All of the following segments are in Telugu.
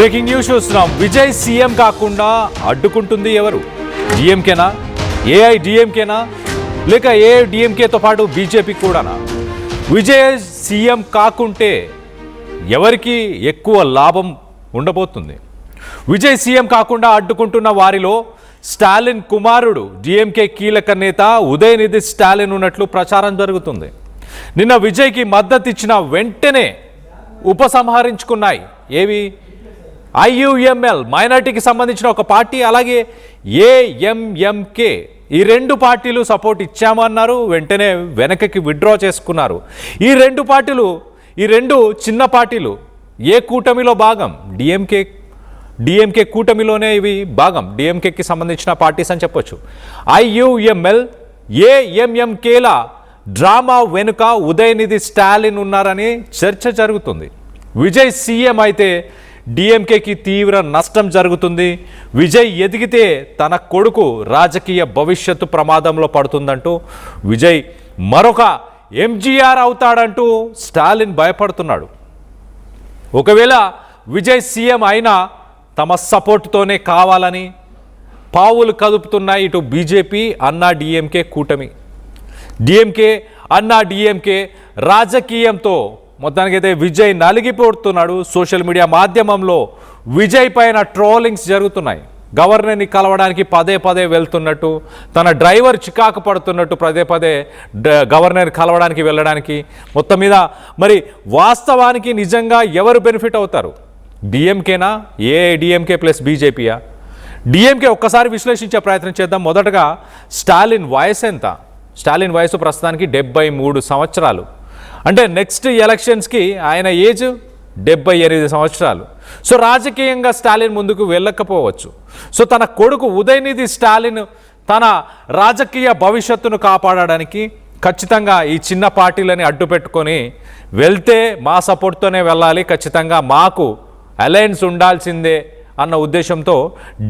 బ్రేకింగ్ న్యూస్ చూస్తున్నాం. విజయ్ సీఎం కాకుండా అడ్డుకుంటుంది ఎవరు? డిఎంకేనా, ఏఐడిఎంకేనా, లేక ఏఐడిఎంకేతో పాటు బీజేపీ కూడానా? విజయ్ సీఎం కాకుంటే ఎవరికి ఎక్కువ లాభం ఉండబోతుంది? విజయ్ సీఎం కాకుండా అడ్డుకుంటున్న వారిలో స్టాలిన్ కుమారుడు డిఎంకే కీలక నేత ఉదయనిధి స్టాలిన్ ఉన్నట్లు ప్రచారం జరుగుతుంది. నిన్న విజయ్కి మద్దతు ఇచ్చిన వెంటనే ఉపసంహరించుకున్నాయి ఏవి? ఐయుఎంఎల్ మైనార్టీకి సంబంధించిన ఒక పార్టీ, అలాగే ఏఎంఎంకే. ఈ రెండు పార్టీలు సపోర్ట్ ఇచ్చామన్నారు, వెంటనే వెనకకి విత్డ్రా చేసుకున్నారు. ఈ రెండు చిన్న పార్టీలు ఏ కూటమిలో భాగం? డిఎంకే కూటమిలోనే ఇవి భాగం. డిఎంకేకి సంబంధించిన పార్టీస్ అని చెప్పొచ్చు. ఐయుఎంఎల్, ఏఎంఎంకేల డ్రామా వెనుక ఉదయనిధి స్టాలిన్ ఉన్నారని చర్చ జరుగుతుంది. విజయ్ సీఎం అయితే డిఎంకేకి తీవ్ర నష్టం జరుగుతుంది. విజయ్ ఎదిగితే తన కొడుకు రాజకీయ భవిష్యత్తు ప్రమాదంలో పడుతుందంటూ, విజయ్ మరొక ఎంజీఆర్ అవుతాడంటూ స్టాలిన్ భయపడుతున్నాడు. ఒకవేళ విజయ్ సీఎం అయినా తమ సపోర్టుతోనే కావాలని పావులు కదుపుతున్నాయి ఇటు బీజేపీ, అన్నా డిఎంకే కూటమి. డిఎంకే, అన్నా డిఎంకే రాజకీయంతో మొత్తానికైతే విజయ్ నలిగిపోతున్నాడు. సోషల్ మీడియా మాధ్యమంలో విజయ్ పైన ట్రోలింగ్స్ జరుగుతున్నాయి. గవర్నర్ని కలవడానికి పదే పదే వెళ్తున్నట్టు, తన డ్రైవర్ చికాకు పడుతున్నట్టు పదే పదే గవర్నర్ని కలవడానికి వెళ్ళడానికి. మొత్తం మీద మరి వాస్తవానికి నిజంగా ఎవరు బెనిఫిట్ అవుతారు? డిఎంకేనా, ఏఐడిఎంకే ప్లస్ బీజేపీయా? డిఎంకే ఒక్కసారి విశ్లేషించే ప్రయత్నం చేద్దాం. మొదటగా స్టాలిన్ వయసు ఎంత? స్టాలిన్ వయసు ప్రస్తుతానికి 73 సంవత్సరాలు. అంటే నెక్స్ట్ ఎలక్షన్స్కి ఆయన ఏజ్ 78 సంవత్సరాలు. సో రాజకీయంగా స్టాలిన్ ముందుకు వెళ్ళకపోవచ్చు. సో తన కొడుకు ఉదయనిధి స్టాలిన్ తన రాజకీయ భవిష్యత్తును కాపాడడానికి ఖచ్చితంగా ఈ చిన్న పార్టీలని అడ్డు పెట్టుకొని వెళ్తే మా సపోర్ట్తోనే వెళ్ళాలి, ఖచ్చితంగా మాకు అలయన్స్ ఉండాల్సిందే అన్న ఉద్దేశంతో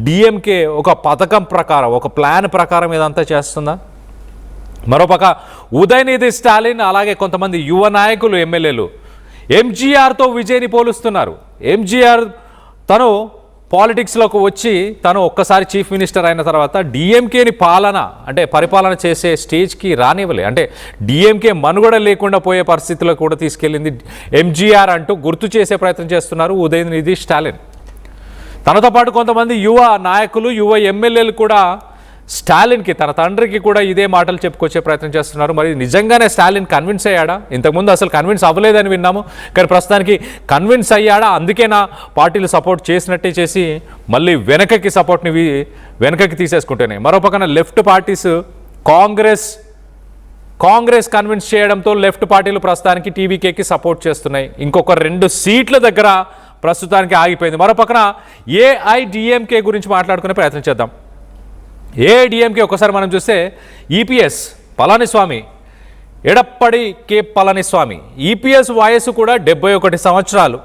డిఎంకే ఒక పథకం ప్రకారం, ఒక ప్లాన్ ప్రకారం ఇదంతా చేస్తుందా? మరోపక్క ఉదయనిధి స్టాలిన్ అలాగే కొంతమంది యువ నాయకులు, ఎమ్మెల్యేలు ఎంజీఆర్తో విజయ్ని పోలుస్తున్నారు. ఎంజీఆర్ తను పాలిటిక్స్లోకి వచ్చి తను ఒక్కసారి చీఫ్ మినిస్టర్ అయిన తర్వాత డిఎంకేని పరిపాలన చేసే స్టేజ్కి రానివ్వలే. అంటే డిఎంకే మనుగడ లేకుండా పోయే పరిస్థితుల్లో కూడా తీసుకెళ్ళింది ఎంజీఆర్ అంటూ గుర్తు చేసే ప్రయత్నం చేస్తున్నారు ఉదయనిధి స్టాలిన్. తనతో పాటు కొంతమంది యువ నాయకులు, యువ ఎమ్మెల్యేలు కూడా స్టాలిన్కి, తన తండ్రికి కూడా ఇదే మాటలు చెప్పుకొచ్చే ప్రయత్నం చేస్తున్నారు. మరి నిజంగానే స్టాలిన్ కన్విన్స్ అయ్యాడా? ఇంతకుముందు అసలు కన్విన్స్ అవ్వలేదని విన్నాము, కానీ ప్రస్తుతానికి కన్విన్స్ అయ్యాడా? అందుకేనా పార్టీలు సపోర్ట్ చేసినట్టే చేసి మళ్ళీ వెనకకి తీసేసుకుంటేనే. మరోపక్కన లెఫ్ట్ పార్టీస్, కాంగ్రెస్ కన్విన్స్ చేయడంతో లెఫ్ట్ పార్టీలు ప్రస్తుతానికి టీవీకేకి సపోర్ట్ చేస్తున్నాయి. ఇంకొక 2 సీట్ల దగ్గర ప్రస్తుతానికి ఆగిపోయింది. మరోపక్కన ఏఐడిఎంకే గురించి మాట్లాడుకునే ప్రయత్నం చేద్దాం. ఏఐడిఎంకే ఒకసారి మనం చూస్తే ఈపీఎస్ పళనిస్వామి, ఎడప్పడి కే పళనిస్వామి, ఈపీఎస్ వయసు కూడా 71 సంవత్సరాలు.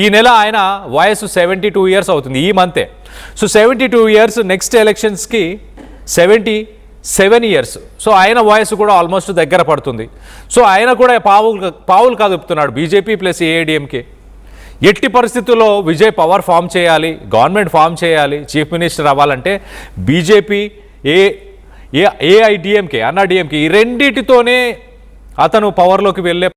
ఈ నెల ఆయన వయసు 72 ఇయర్స్ అవుతుంది, ఈ మంతే. సో 72 ఇయర్స్, నెక్స్ట్ ఎలక్షన్స్కి 77 ఇయర్స్. సో ఆయన వయసు కూడా ఆల్మోస్ట్ దగ్గర పడుతుంది. సో ఆయన కూడా పావులు కదుపుతున్నాడు బీజేపీ ప్లస్ ఏఐడిఎంకే. ఎట్టి పరిస్థితుల్లో విజయ్ పవర్ ఫామ్ చేయాలి, గవర్నమెంట్ ఫామ్ చేయాలి, చీఫ్ మినిస్టర్ అవ్వాలంటే బీజేపీ, ఏఐడిఎంకే, అన్నా డిఎంకే ఈ రెండిటితోనే అతను పవర్లోకి వెళ్ళే